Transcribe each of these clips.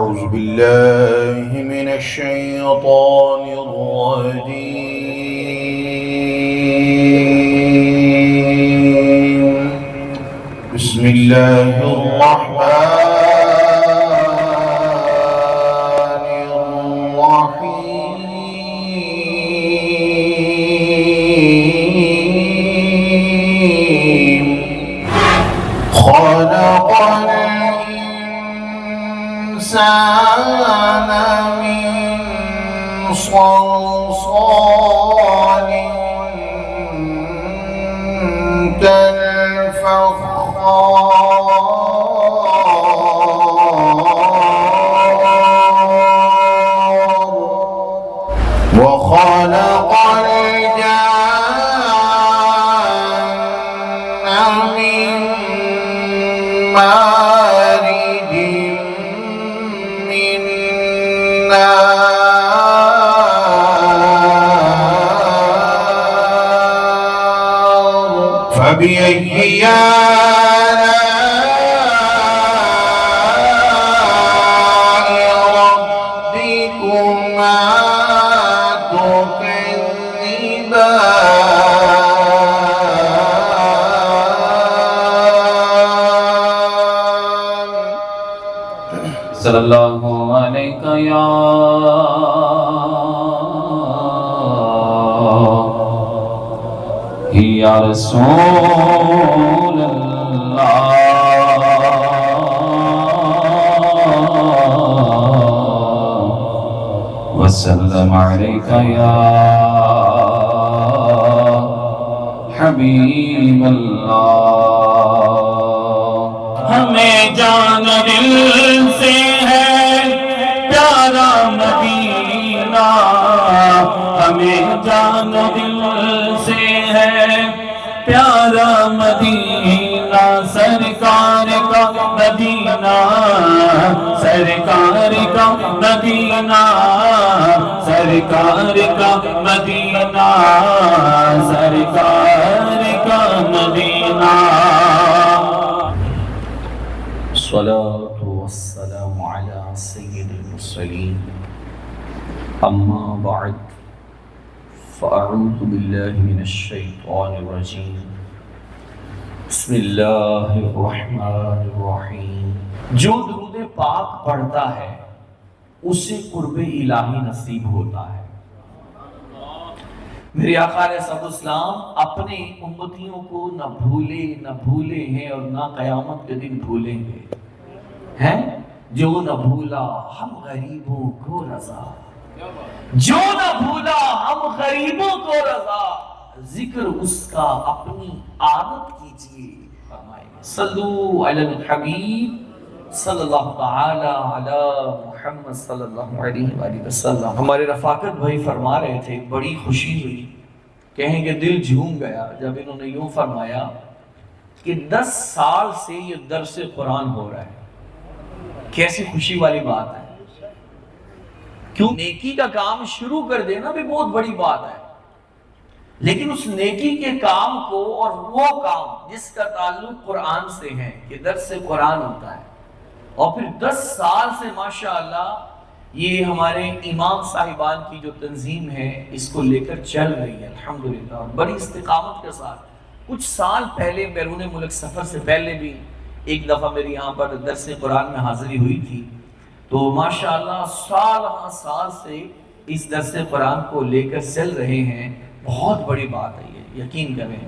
أعوذ بالله من الشيطان الرجيم بسم الله الرحمن الرحيم خلق الإنسان من صلصال كالفخار وخلق الجن من مارج من نار فبأي آلاء ربكما تكذبان صلی اللہ علیہ یا رسول اللہ وسلم علیک یا حبیب اللہ ہمیں جان دل سے ہے پیارا مدینہ ہمیں جان دل سے ہے پیارا مدینہ سرکار کا مدینہ سرکار کا مدینہ سرکار کا مدینہ سرکار کا مدینہ الصلاة والسلام على سيد المرسلين أما بعد فأعوذ بالله من الشيطان الرجيم بسم الله الرحمن الرحيم جو درود پاک پڑھتا ہے اسے قرب الہی نصیب ہوتا ہے۔ میرے آقا علیہ السلام اپنے امتیوں کو نہ بھولے ہیں اور نہ قیامت کے دن بھولیں گے ہیں جو نہ بھولا ہم غریبوں کو رضا جو نہ بھولا ہم غریبوں کو رضا ذکر اس کا اپنی عادت کیجئے صلو علی الحبیب صلی اللہ تعالی علی محمد صلی اللہ علیہ وآلہ وسلم۔ ہمارے رفاقت بھائی فرما رہے تھے، بڑی خوشی ہوئی، کہیں کہ دل جھوم گیا جب انہوں نے یوں فرمایا کہ 10 سال سے یہ درس قرآن ہو رہا ہے۔ کیسی خوشی والی بات ہے، کیوں نیکی کا کام شروع کر دینا بھی بہت بڑی بات ہے، لیکن اس نیکی کے کام کو اور وہ کام جس کا تعلق قرآن سے ہے کہ درس قرآن ہوتا ہے، اور پھر 10 سال سے ماشاءاللہ یہ ہمارے امام صاحبان کی جو تنظیم ہے اس کو لے کر چل رہی ہے الحمدللہ بڑی استقامت کے ساتھ۔ کچھ سال پہلے بیرون ملک سفر سے پہلے بھی ایک دفعہ میری یہاں پر درس قرآن میں حاضری ہوئی تھی، تو ماشاءاللہ سال سے اس درس قرآن کو لے کر چل رہے ہیں۔ بہت بڑی بات ہے یہ، یقین کریں،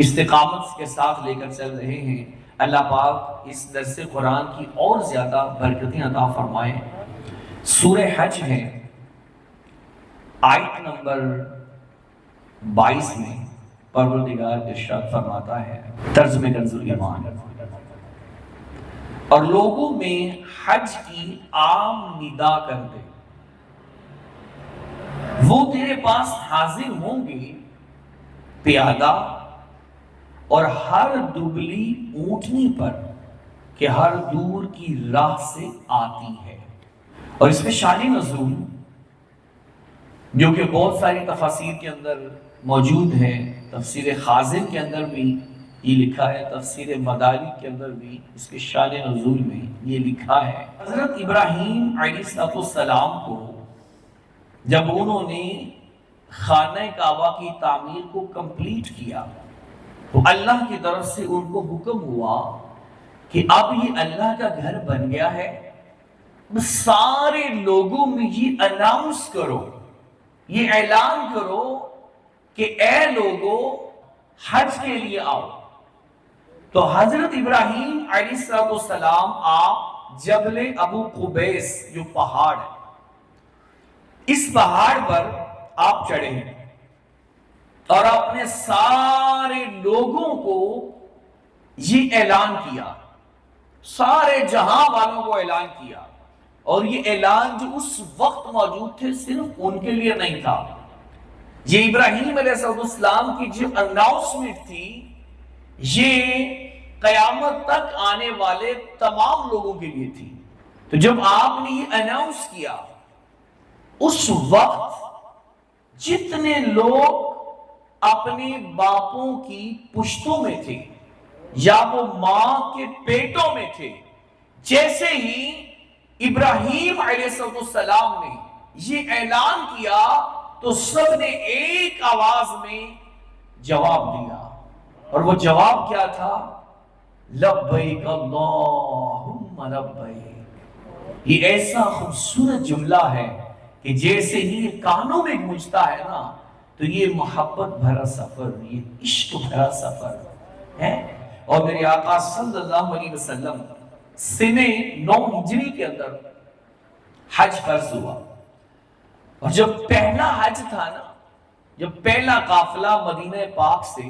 استقامت کے ساتھ لے کر چل رہے ہیں۔ اللہ پاک اس درس قرآن کی اور زیادہ برکتیں عطا فرمائیں۔ سورہ حج ہے، آیت نمبر 22 میں پروردگار ارشاد فرماتا ہے ترجمہ کنز ایمان، اور لوگوں میں حج کی عام ندا کر دے، وہ تیرے پاس حاضر ہوں گے پیادہ اور ہر دبلی اونٹنی پر کہ ہر دور کی راہ سے آتی ہے۔ اور اس میں شان نزول جو کہ بہت ساری تفاسیر کے اندر موجود ہے، تفسیر خازن کے اندر بھی یہ لکھا ہے تفسیر مدارک کے اندر بھی، اس کے شان نزول میں یہ لکھا ہے، حضرت ابراہیم علیہ السلام کو جب انہوں نے خانہ کعبہ کی تعمیر کو کمپلیٹ کیا تو اللہ کی طرف سے ان کو حکم ہوا کہ اب یہ اللہ کا گھر بن گیا ہے، سارے لوگوں میں یہ اناؤنس کرو، یہ اعلان کرو کہ اے لوگو حج کے لیے آؤ۔ تو حضرت ابراہیم علیہ السلام آپ جبل ابو قبیس جو پہاڑ ہے، اس پہاڑ پر آپ چڑھے ہیں اور اپنے سارے لوگوں کو یہ اعلان کیا، سارے جہاں والوں کو اعلان کیا، اور یہ اعلان جو اس وقت موجود تھے صرف ان کے لیے نہیں تھا، یہ ابراہیم علیہ السلام کی جو اناؤنسمنٹ تھی یہ قیامت تک آنے والے تمام لوگوں کے لیے تھی۔ تو جب آپ نے یہ اناؤنس کیا، اس وقت جتنے لوگ اپنے باپوں کی پشتوں میں تھے یا وہ ماں کے پیٹوں میں تھے، جیسے ہی ابراہیم علیہ السلام نے یہ اعلان کیا تو سب نے ایک آواز میں جواب دیا، اور وہ جواب کیا تھا؟ لبیک اللہم لبیک۔ یہ ایسا خوبصورت جملہ ہے کہ جیسے ہی یہ کانوں میں گونجتا ہے نا تو یہ محبت بھرا سفر، یہ عشق بھرا سفر ہے۔ اور میرے آقا صلی اللہ علیہ وسلم سنہ 9 ہجری کے اندر حج فرض ہوا، اور جب پہلا حج تھا نا، جب پہلا قافلہ مدینہ پاک سے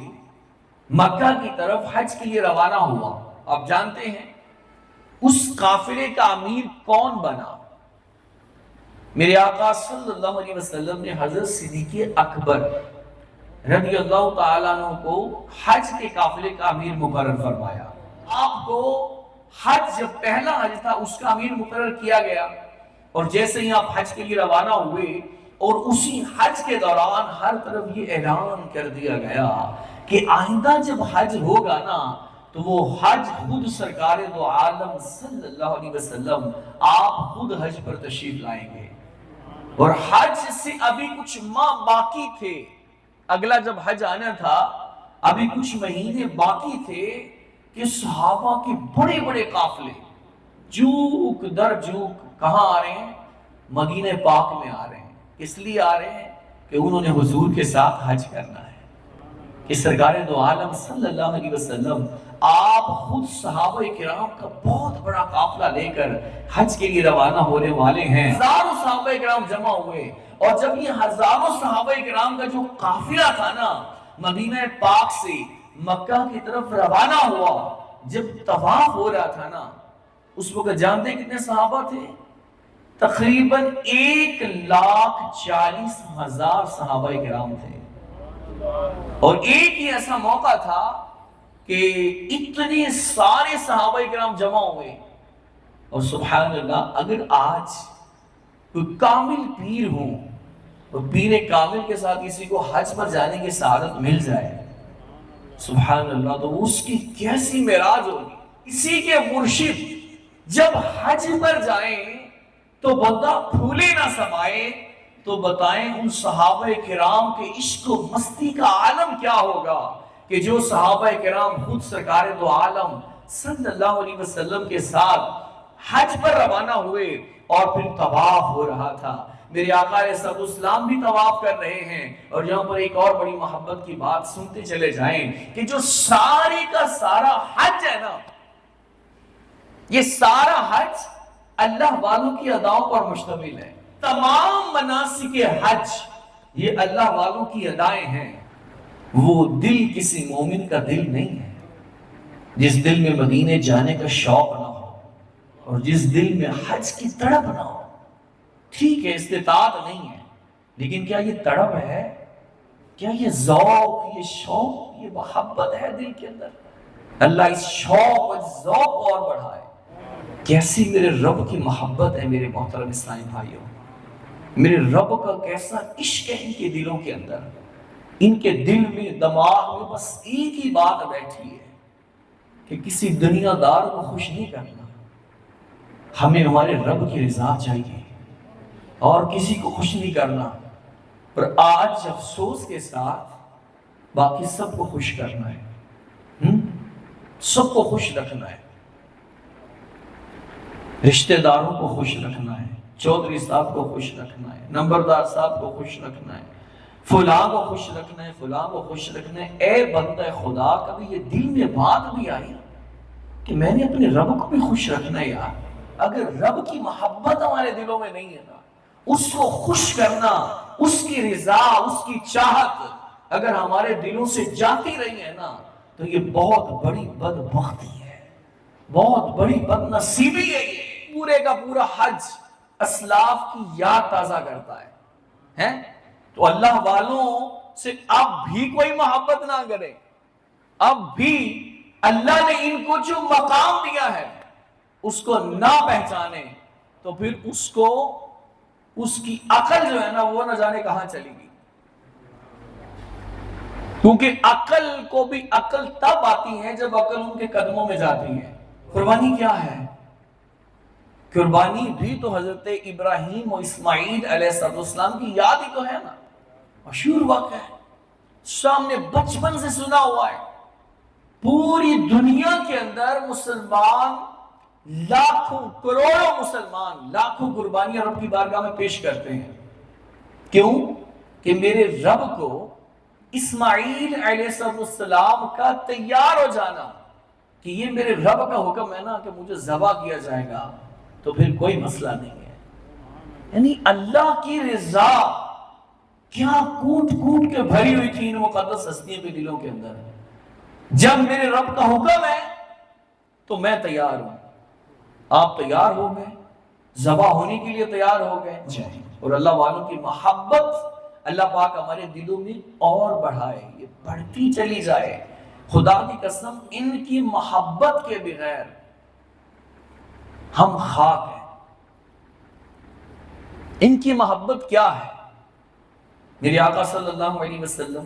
مکہ کی طرف حج کے لیے روانہ ہوا، آپ جانتے ہیں اس قافلے کا امیر کون بنا؟ میرے آقا صلی اللہ علیہ وسلم نے حضرت صدیق اکبر رضی اللہ تعالیٰ عنہ کو حج کے قافلے کا امیر مقرر فرمایا۔ آپ کو حج جب پہلا حج تھا اس کا امیر مقرر کیا گیا، اور جیسے ہی آپ حج کے لیے روانہ ہوئے اور اسی حج کے دوران ہر طرف یہ اعلان کر دیا گیا کہ آئندہ جب حج ہوگا نا تو وہ حج خود سرکار دو عالم صلی اللہ علیہ وسلم آپ خود حج پر تشریف لائیں گے، اور حج سے ابھی کچھ ماہ باقی تھے، اگلا جب حج آنا تھا ابھی کچھ مہینے باقی تھے کہ صحابہ کے بڑے بڑے قافلے جوک در جوک کہاں آ رہے ہیں؟ مدینہ پاک میں آ رہے ہیں۔ اس لیے آ رہے ہیں کہ انہوں نے حضور کے ساتھ حج کرنا ہے، کہ سرکار دو عالم صلی اللہ علیہ وسلم آپ خود صحابہ کرام کا بہت بڑا قافلہ لے کر حج کے لیے روانہ ہونے والے ہیں۔ ہزاروں صحابہ کرام جمع ہوئے، اور جب یہ ہزاروں صحابہ کرام کا جو قافلہ تھا نا مدینہ پاک سے مکہ کی طرف روانہ ہوا، جب طواف ہو رہا تھا نا اس وقت جانتے ہیں کتنے صحابہ تھے؟ تقریباً 1,40,000 صحابہ کرام تھے، اور ایک ہی ایسا موقع تھا کہ اتنے سارے صحابہ کرام جمع ہوئے۔ اور سبحان اللہ، اگر آج کوئی کامل پیر ہوں اور پیر کامل کے ساتھ کسی کو حج پر جانے کی سعادت مل جائے، سبحان اللہ، تو اس کی کیسی معراج ہوگی۔ اسی کے مرشد جب حج پر جائیں تو بندہ پھولے نہ سمائے، تو بتائیں ان صحابہ کرام کے عشق و مستی کا عالم کیا ہوگا کہ جو صحابہ کرام خود سرکار دو عالم صلی اللہ علیہ وسلم کے ساتھ حج پر روانہ ہوئے اور پھر طواف ہو رہا تھا۔ میرے آقا علیہ السلام بھی طواف کر رہے ہیں، اور یہاں پر ایک اور بڑی محبت کی بات سنتے چلے جائیں کہ جو سارے کا سارا حج ہے نا، یہ سارا حج اللہ والوں کی اداؤں پر مشتمل ہے۔ تمام مناسک حج یہ اللہ والوں کی ادائیں ہیں۔ وہ دل کسی مومن کا دل نہیں ہے جس دل میں مدینے جانے کا شوق نہ ہو، اور جس دل میں حج کی تڑپ نہ ہو۔ ٹھیک ہے استطاعت نہیں ہے، لیکن کیا یہ تڑپ ہے؟ کیا یہ ذوق، یہ شوق، یہ محبت ہے دل کے اندر؟ اللہ اس شوق اور ذوق اور بڑھائے۔ کیسی میرے رب کی محبت ہے میرے محترم اسلامی بھائیوں، میرے رب کا کیسا عشق ہے ان کے دلوں کے اندر۔ ان کے دل میں، دماغ میں بس ایک ہی بات بیٹھی ہے کہ کسی دنیا دار کو خوش نہیں کرنا، ہمیں ہمارے رب کی رضا چاہیے اور کسی کو خوش نہیں کرنا۔ اور آج افسوس کے ساتھ باقی سب کو خوش کرنا ہے، سب کو خوش رکھنا ہے، رشتہ داروں کو خوش رکھنا ہے، چودھری صاحب کو خوش رکھنا ہے، نمبردار صاحب کو خوش رکھنا ہے، فلاں کو خوش رکھنا ہے، فلاں کو خوش رکھنا ہے۔ اے بندہ خدا، کبھی یہ دل میں بات بھی آئی کہ میں نے اپنے رب کو بھی خوش رکھنا ہے یار؟ اگر رب کی محبت ہمارے دلوں میں نہیں ہے نا، اس کو خوش کرنا، اس کی رضا، اس کی چاہت اگر ہمارے دلوں سے جاتی رہی ہے نا، تو یہ بہت بڑی بدبختی ہے، بہت بڑی بد نصیبی ہے۔ یہ پورے کا پورا حج اسلاف کی یاد تازہ کرتا ہے۔ تو اللہ والوں سے اب بھی کوئی محبت نہ کرے، اب بھی اللہ نے ان کو جو مقام دیا ہے اس کو نہ پہچانے، تو پھر اس کی عقل جو ہے نا وہ نہ جانے کہاں چلی گی۔ کیونکہ عقل کو بھی عقل تب آتی ہے جب عقل ان کے قدموں میں جاتی ہے۔ قربانی کیا ہے؟ قربانی بھی تو حضرت ابراہیم و اسماعیل علیہ السلام کی یاد ہی تو ہے نا، مشہور واقعہ ہے، سامنے بچپن سے سنا ہوا ہے۔ پوری دنیا کے اندر مسلمان لاکھوں کروڑوں مسلمان لاکھوں قربانیاں رب کی بارگاہ میں پیش کرتے ہیں۔ کیوں؟ کہ میرے رب کو اسماعیل علیہ السلام کا تیار ہو جانا کہ یہ میرے رب کا حکم ہے نا کہ مجھے ذبح کیا جائے گا، تو پھر کوئی مسئلہ نہیں ہے۔ یعنی اللہ کی رضا کیا کوٹ کوٹ کے بھری ہوئی تھی ان مقدس ہستیوں کے دلوں کے اندر۔ جب میرے رب کا حکم ہے تو میں تیار ہوں۔ آپ تیار ہو گئے، ذبح ہونے کے لیے تیار ہو گئے، اور اللہ والوں کی محبت اللہ پاک ہمارے دلوں میں اور بڑھائے، یہ بڑھتی چلی جائے۔ خدا کی قسم ان کی محبت کے بغیر ہم خاک ہیں۔ ان کی محبت کیا ہے؟ میرے آقا صلی اللہ علیہ وسلم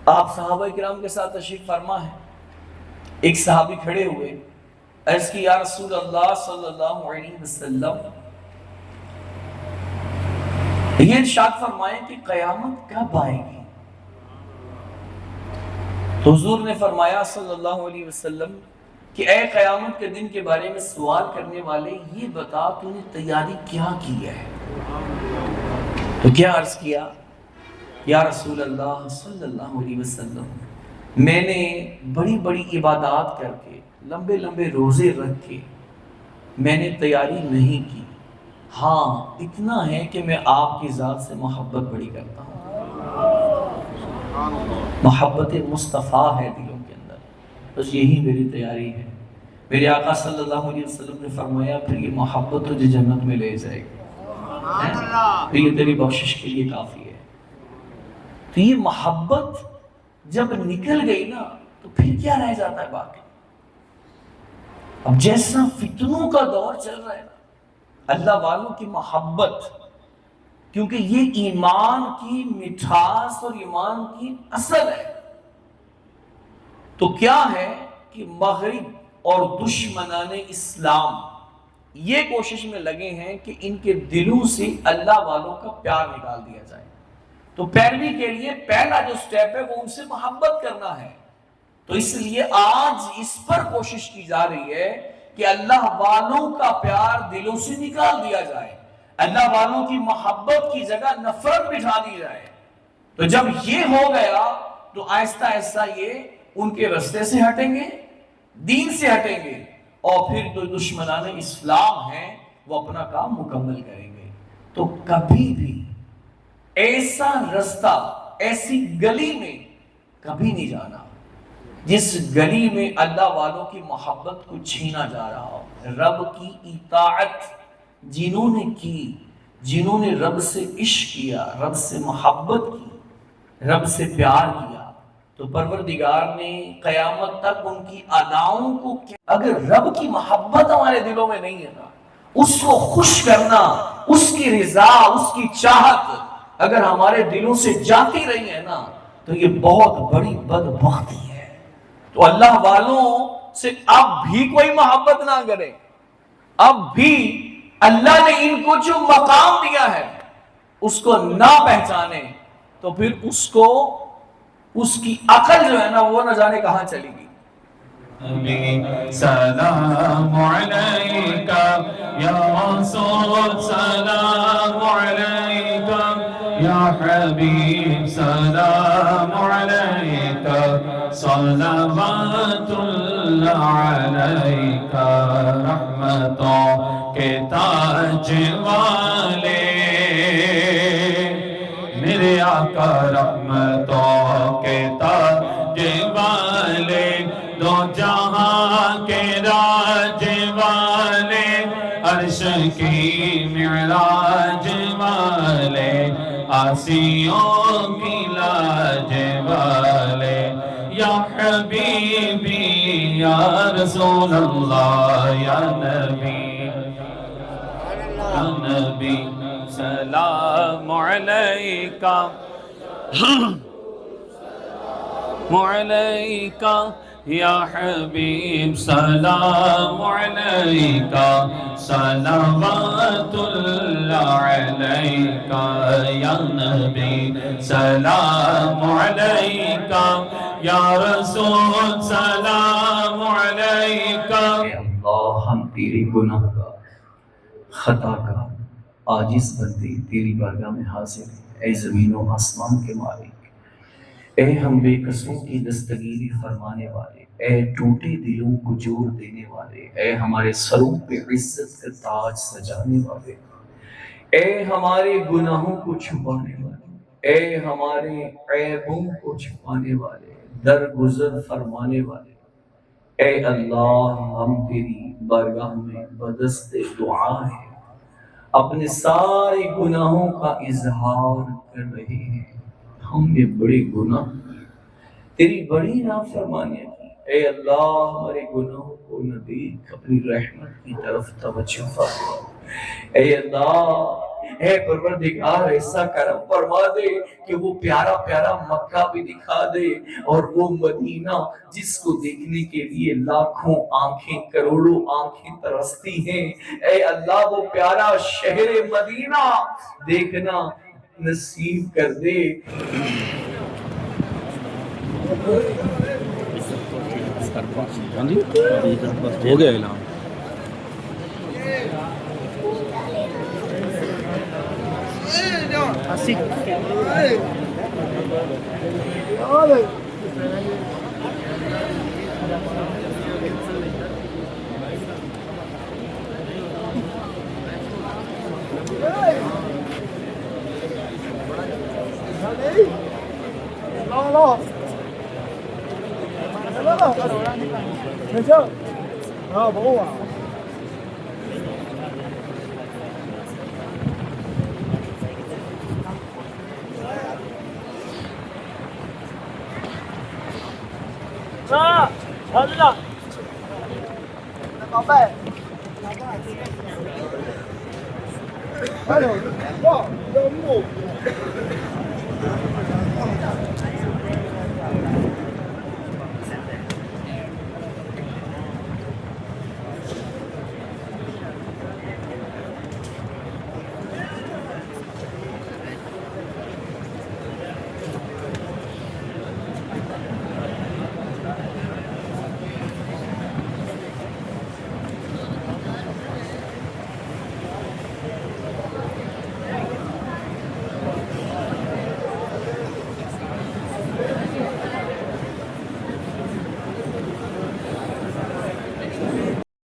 آپ صحابہ کرام کے ساتھ تشریف فرما ہے۔ ایک صحابی کھڑے ہوئے، عرض کی یا رسول اللہ صلی اللہ علیہ وسلم، یہ ارشاد فرمائے کہ قیامت کب آئے گی؟ تو حضور نے فرمایا صلی اللہ علیہ وسلم کہ اے قیامت کے دن کے بارے میں سوال کرنے والے، یہ بتا تو نے تیاری کیا کی ہے؟ تو کیا عرض کیا؟ یا رسول اللہ صلی اللہ علیہ وسلم، میں نے بڑی بڑی عبادات کر کے، لمبے لمبے روزے رکھ کے میں نے تیاری نہیں کی، ہاں اتنا ہے کہ میں آپ کی ذات سے محبت بڑی کرتا ہوں۔ محبت مصطفیٰ ہے دلوں کے اندر، بس یہی میری تیاری ہے۔ میرے آقا صلی اللہ علیہ وسلم نے فرمایا پھر یہ محبت تجھے جنت میں لے جائے گی، پھر یہ تیری بخشش کے لیے کافی ہے۔ تو یہ محبت جب نکل گئی نا تو پھر کیا رہ جاتا ہے باقی؟ اب جیسا فتنوں کا دور چل رہا ہے نا، اللہ والوں کی محبت، کیونکہ یہ ایمان کی مٹھاس اور ایمان کی اصل ہے، تو کیا ہے کہ مغرب اور دشمنان اسلام یہ کوشش میں لگے ہیں کہ ان کے دلوں سے اللہ والوں کا پیار نکال دیا جائے۔ تو پیروی کے لیے پہلا جو سٹیپ ہے وہ ان سے محبت کرنا ہے۔ تو اس لیے آج اس پر کوشش کی جا رہی ہے کہ اللہ والوں کا پیار دلوں سے نکال دیا جائے، اللہ والوں کی محبت کی جگہ نفرت بٹھا دی جائے۔ تو جب یہ ہو گیا تو آہستہ آہستہ یہ ان کے رستے سے ہٹیں گے، دین سے ہٹیں گے، اور پھر جو دشمنان اسلام ہیں وہ اپنا کام مکمل کریں گے۔ تو کبھی بھی ایسا رستہ، ایسی گلی میں کبھی نہیں جانا جس گلی میں اللہ والوں کی محبت کو چھینا جا رہا ہو۔ رب کی اطاعت جنہوں نے کی، جنہوں نے رب سے عشق کیا، رب سے محبت کی، رب سے پیار کیا، تو پروردگار نے قیامت تک ان کی اداؤں کو، اگر رب کی محبت ہمارے دلوں میں نہیں ہے نا، اس کو خوش کرنا، اس کی رضا، اس کی چاہت اگر ہمارے دلوں سے جاتی رہی ہے نا، تو یہ بہت بڑی بدبختی ہے، تو اللہ والوں سے اب بھی کوئی محبت نہ کرے، اب بھی اللہ نے ان کو جو مقام دیا ہے اس کو نہ پہچانے، تو پھر اس کو اس کی عقل جو ہے نا وہ نہ جانے کہاں چلی گی۔ سلام علیکہ یا رسول، سلام علیکہ یا حبیب، سلام علیکہ صلوات اللہ علیکہ، رحمتوں کے تاج والے میرے آقا، رحمتوں کے تاج والے، دو جہاں کے راج والے، عرش کی معراج والے، آسیوں کی لاج والے، یا حبیبی یا رسول اللہ، یا نبی یا نبی، سلام علیکہ علیکہ یا حبیب، سلام علیکہ صلوات اللہ علیکہ، یا نبی سلام علیکہ، یا رسول سلام علیکہ۔ اے اللہ، ہم تیرے گناہ کا، خطا کا عاجز بندے تیری بارگاہ میں حاضر ہیں۔ اے زمین و آسمان کے مالک، اے ہم بے قصوں کی دستگیری فرمانے والے، اے ٹوٹے دلوں کو جوڑ دینے والے، اے ہمارے سروں پہ عزت کا تاج سجانے والے، اے ہمارے گناہوں کو چھپانے والے، اے ہمارے عیبوں کو چھپانے والے، درگزر فرمانے والے، اے اللہ، ہم تیری بارگاہ میں بدست دعا ہیں، اپنے سارے گناہوں کا اظہار کر رہے ہیں۔ ہم نے بڑے گناہ تیری بڑی نافرمانیاں کی، اے اللہ ہمارے گناہوں کو نہ دیکھ، اپنی رحمت کی طرف توجہ فرما۔ اے اللہ، اے پروردگار، ایسا کرم فرما دے کہ وہ پیارا پیارا مکہ بھی دکھا دے، اور وہ مدینہ جس کو دیکھنے کے لیے لاکھوں آنکھیں، کروڑوں آنکھیں ترستی ہیں، اے اللہ وہ پیارا شہر مدینہ دیکھنا نصیب کر دے۔ ہو گیا اعلان۔儿子，宝贝，哎呦，哇，这木。